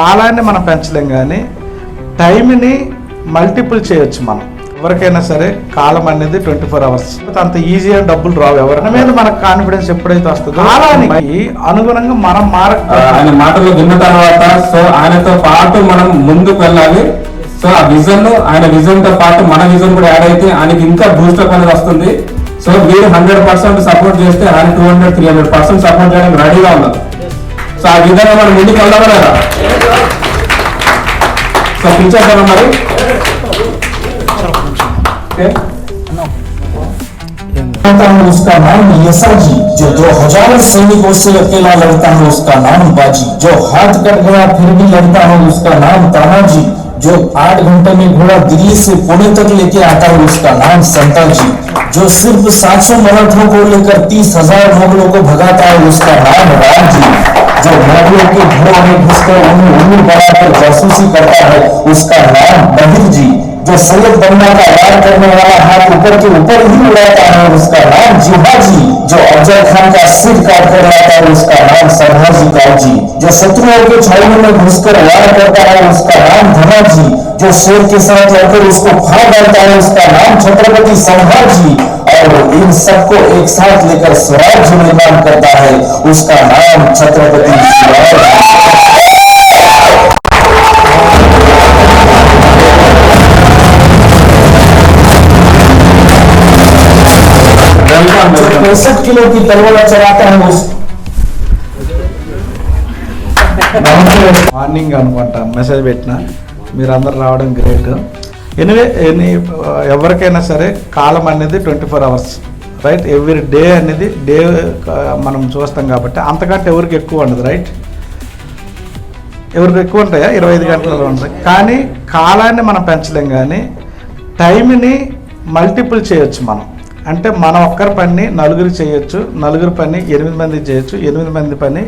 కాలాన్ని మనం పెంచలేం కానీ టైంని మల్టిపుల్ చేయొచ్చు మనం. ఎవరికైనా సరే కాలం అనేది 24 hours. అంత ఈజీ అని డబ్బులు రావు. ఎవరి మీద మనకు కాన్ఫిడెన్స్ ఎప్పుడైతే వస్తుందో కాలానికి అనుగుణంగా మనం ఆయన మాటలు విన్న తర్వాత సో ఆయనతో పాటు మనం ముందుకు వెళ్ళాలి. సో ఆ విజన్, ఆయన విజన్ తో పాటు మన విజన్ కూడా యాడ్ అయితే ఆయనకి ఇంకా బూస్టప్ అనేది వస్తుంది. సో మీరు 100% సపోర్ట్ చేస్తే ఆయన 200-300% సపోర్ట్ చేయడానికి రెడీగా ఉన్నారు. సో ఆ విధంగా మనం ముందుకు వెళ్దామా లేదా? సో పిలిచేద్దాం మరి. उसका नाम यशा जी, जो 2000 सैनिकों से अकेला लड़ता है उसका नाम बाजी, जो हाथ कट गया फिर भी लड़ता है उसका नाम तानाजी, जो 8 घंटे में घोड़ा दिल्ली से पुणे तक लेके आता है उसका नाम संताजी, जो सिर्फ 700 मराठों को लेकर 30,000 मुगलों को भगाता है उसका नाम राम जी, जो मुगलों के घरों में घुसकर उन्हें उम्र बढ़ाकर जासूसी करता है उसका नाम बहिर जी, जो सैयद बनना का वार करने वाला हाथ ऊपर के ऊपर ही उड़ाता है उसका नाम जिहाजी, जो अफजल खान का सिर काट कर लाता है उसका नाम सरहाजी काजी, जो शत्रुओं के छावनी में घुसकर वार करता है उसका नाम धनाजी, जो शेर के साथ लड़कर उसको फाड़ डालता है उसका नाम छत्रपति संभाजी, और इन सबको एक साथ लेकर स्वराज्य निर्माण करता है उसका नाम छत्रपति शिवाजी। जो 65 किलो की तलवार चलाता है उस మార్నింగ్ అనుకుంటా మెసేజ్ పెట్టిన, మీరందరూ రావడం గ్రేట్. ఎనివే ఎవరికైనా సరే కాలం అనేది 24 hours, రైట్? ఎవ్రీ డే అనేది డే మనం చూస్తాం కాబట్టి అంతకంటే ఎవరికి ఎక్కువ ఉండదు, రైట్? ఎవరికి ఎక్కువ ఉంటాయా? 25 గంటలలో ఉంటాయి. కానీ కాలాన్ని మనం పెంచలేం కానీ టైంని మల్టిపుల్ చేయొచ్చు మనం. అంటే మనం ఒక్కరి పని నలుగురికి చేయొచ్చు, నలుగురి పని 8 మందికి చేయొచ్చు, 8 మంది పని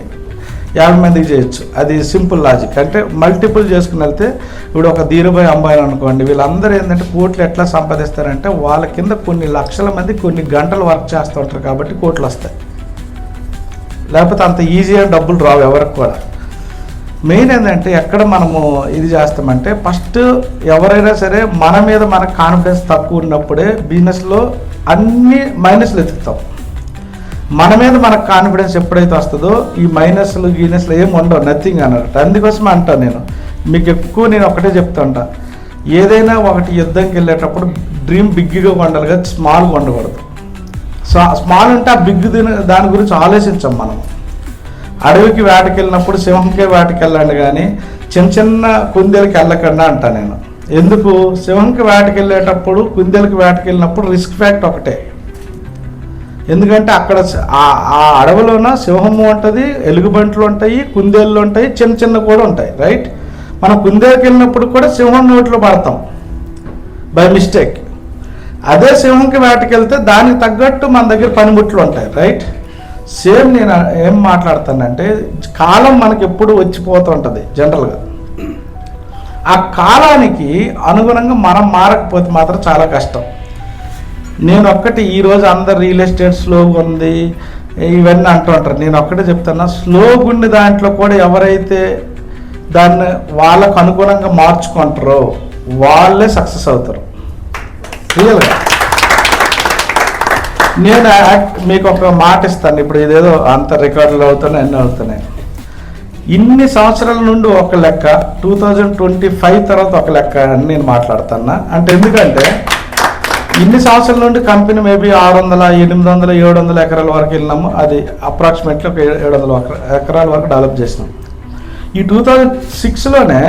50 మందికి చేయొచ్చు. అది సింపుల్ లాజిక్. అంటే మల్టిపుల్ చేసుకుని వెళ్తే ఇప్పుడు ఒక ధీరుభాయ్ అంబానీ అనుకోండి, వీళ్ళందరూ ఏంటంటే కోట్లు ఎట్లా సంపాదిస్తారంటే వాళ్ళ కింద కొన్ని లక్షల మంది కొన్ని గంటలు వర్క్ చేస్తూ ఉంటారు కాబట్టి కోట్లు వస్తాయి. లేకపోతే అంత ఈజీగా డబ్బులు రావు ఎవరికి కూడా. మెయిన్ ఏంటంటే ఎక్కడ మనము ఇది చేస్తామంటే ఫస్ట్ ఎవరైనా సరే మన మీద మనకు కాన్ఫిడెన్స్ తక్కువ ఉన్నప్పుడే బిజినెస్లో అన్ని మైనస్లు ఎత్తుకుతాం. మన మీద మనకు కాన్ఫిడెన్స్ ఎప్పుడైతే వస్తుందో ఈ మైనస్లు గీనస్లు ఏమి ఉండవు, నథింగ్ అన్నట్టు. అందుకోసమే అంటాను నేను మీకు ఎక్కువ, నేను ఒకటే చెప్తుంటా, ఏదైనా ఒకటి యుద్ధంకి వెళ్ళేటప్పుడు డ్రీమ్ బిగ్గా ఉండాలి కదా, స్మాల్గా ఉండకూడదు. సో స్మాల్ అంటే ఆ బిగ్ దాని గురించి ఆలోచించాం మనం. అడవికి వేటకి వెళ్ళినప్పుడు సింహంకే వేటకి వెళ్ళండి కానీ చిన్న చిన్న కుందేలకి వెళ్ళకుండా అంటా నేను. ఎందుకు? సింహంకి వేటకి వెళ్ళేటప్పుడు కుందేలకి వేటకి వెళ్ళినప్పుడు రిస్క్ ఫ్యాక్ట్ ఒకటే. ఎందుకంటే అక్కడ ఆ అడవిలోన సింహము ఉంటుంది, ఎలుగుబంట్లు ఉంటాయి, కుందేళ్ళు ఉంటాయి, చిన్న చిన్న కూడా ఉంటాయి, రైట్? మనం కుందేలుకి వెళ్ళినప్పుడు కూడా సింహం నోట్లో పడతాం బై మిస్టేక్. అదే సింహంకి వేటకి వెళ్తే దానికి తగ్గట్టు మన దగ్గర పనిముట్లు ఉంటాయి, రైట్? సేమ్ నేను ఏం మాట్లాడతానంటే కాలం మనకి ఎప్పుడు వచ్చిపోతూ ఉంటుంది జనరల్గా. ఆ కాలానికి అనుగుణంగా మనం మారకపోతే మాత్రం చాలా కష్టం. నేను ఒక్కటి ఈరోజు అందరు రియల్ ఎస్టేట్ స్లోగా ఉంది ఇవన్నీ అంటూ ఉంటారు. నేను ఒక్కటే చెప్తున్నా, స్లోగా ఉండే దాంట్లో కూడా ఎవరైతే దాన్ని వాళ్ళకు అనుగుణంగా మార్చుకుంటారో వాళ్ళే సక్సెస్ అవుతారు రియల్గా. నేను మీకు ఒక మాట ఇస్తాను, ఇప్పుడు ఇదేదో అంత రికార్డులు అవుతున్నాయి, అన్నీ అవుతున్నాయి. ఇన్ని సంవత్సరాల నుండి ఒక లెక్క, 2025 తర్వాత ఒక లెక్క అని నేను మాట్లాడుతున్నా. అంటే ఎందుకంటే ఇన్ని సంవత్సరాల నుండి కంపెనీ మేబీ 600, 800, 700 ఎకరాల వరకు వెళ్ళినాము. అది అప్రాక్సిమేట్లీ ఒక 700 ఎకరాల వరకు డెవలప్ చేసినాం. ఈ 2006లోనే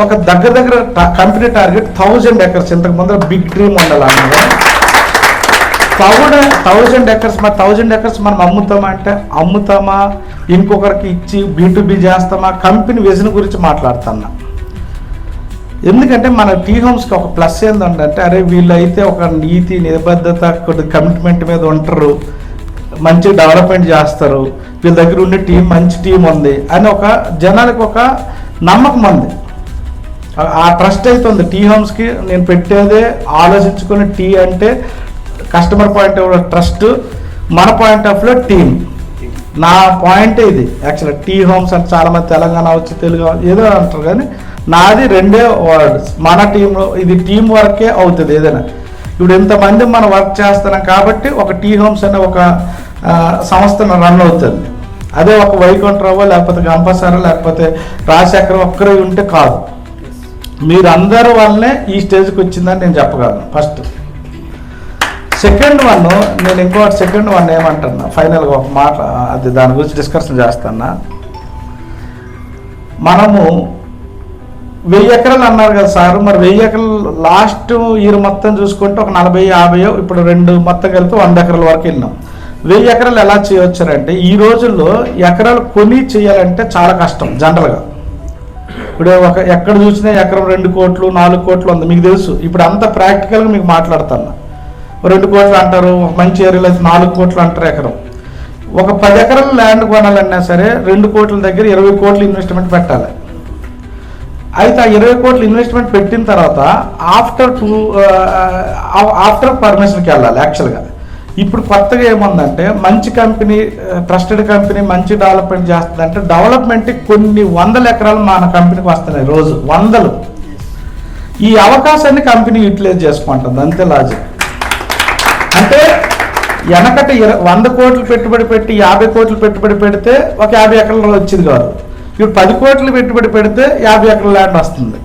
ఒక దగ్గర కంపెనీ టార్గెట్ 1000 acres. ఇంతకు ముందర బిగ్ డ్రీమ్ ఉండాలి అన్నది 1000 acres. మరి 1000 acres మనం అమ్ముతామా ఇంకొకరికి ఇచ్చి B2B చేస్తామా? కంపెనీ విజన్ గురించి మాట్లాడుతున్నా. ఎందుకంటే మన టీ హోమ్స్కి ఒక ప్లస్ ఏంటంటే, అరే వీళ్ళైతే ఒక నీతి నిబద్ధత కమిట్మెంట్ మీద ఉంటారు, మంచి డెవలప్మెంట్ చేస్తారు, వీళ్ళ దగ్గర ఉండే టీం మంచి టీం ఉంది అని ఒక జనాలకు ఒక నమ్మకం ఉంది. ఆ ట్రస్ట్ అయితే ఉంది టీ హోమ్స్కి. నేను పెట్టేదే ఆలోచించుకుని టీ అంటే కస్టమర్ పాయింట్ ఆఫ్ ట్రస్ట్, మన పాయింట్ ఆఫ్ లో టీమ్. నా పాయింట్ ఇది యాక్చువల్గా టీ హోమ్స్ అంటే చాలామంది తెలంగాణ వచ్చి తెలుగు ఏదో అంటారు, కానీ నాది రెండే వర్డ్స్. మన టీంలో ఇది టీం వర్కే అవుతుంది ఏదైనా. ఇప్పుడు ఇంతమంది మనం వర్క్ చేస్తున్నాం కాబట్టి ఒక టీ హోమ్స్ అనే ఒక సంస్థను రన్ అవుతుంది. అదే ఒక వైకుంఠరావు లేకపోతే గంపసారో లేకపోతే రాజశేఖర్ ఒక్కరే ఉంటే కాదు. మీరందరూ వల్లనే ఈ స్టేజ్కి వచ్చిందని నేను చెప్పగలను. ఫస్ట్ సెకండ్ వన్, నేను ఇంకోటి సెకండ్ వన్ ఏమంటున్నా ఫైనల్గా ఒక మాట, అది దాని గురించి డిస్కషన్ చేస్తున్నా. మనము 1000 ఎకరాలు అన్నారు కదా సార్, మరి 1000 ఎకరాలు లాస్ట్ ఇయర్ మొత్తం చూసుకుంటే ఒక 40-50, ఇప్పుడు 2 మొత్తం కలిపి 100 ఎకరాల వరకు వెళ్ళినాం. 1000 ఎకరాలు ఎలా చేయవచ్చారంటే ఈ రోజుల్లో ఎకరాలు కొని చేయాలంటే చాలా కష్టం జనరల్గా. ఇప్పుడు ఎక్కడ చూసినా ఎకరం 2 కోట్లు 4 కోట్లు ఉంది, మీకు తెలుసు. ఇప్పుడు అంత ప్రాక్టికల్గా మీకు మాట్లాడుతున్నా. 2 కోట్లు అంటారు, ఒక మంచి ఏరియాలో 4 కోట్లు అంటారు ఎకరం. ఒక 10 ఎకరాల ల్యాండ్ కొనాలన్నా సరే 2 కోట్ల దగ్గర 20 కోట్లు ఇన్వెస్ట్మెంట్ పెట్టాలి. అయితే ఆ 20 కోట్లు ఇన్వెస్ట్మెంట్ పెట్టిన తర్వాత ఆఫ్టర్ పర్మిషన్కి వెళ్ళాలి యాక్చువల్గా. ఇప్పుడు కొత్తగా ఏముందంటే మంచి కంపెనీ, ట్రస్టెడ్ కంపెనీ మంచి డెవలప్మెంట్ చేస్తుందంటే డెవలప్మెంట్కి కొన్ని 100 ఎకరాలు మన కంపెనీకి వస్తున్నాయి రోజు 100. ఈ అవకాశాన్ని కంపెనీ యూటిలైజ్ చేసుకుంటుంది, అంతే లాజిక్. అంటే వెనకటి 100 కోట్లు పెట్టుబడి పెట్టి 50 కోట్లు పెట్టుబడి పెడితే ఒక 50 ఎకరాలు వచ్చేది కాదు. ఇప్పుడు 10 కోట్లు పెట్టుబడి పెడితే 50 ఎకరాల ల్యాండ్ వస్తుంది.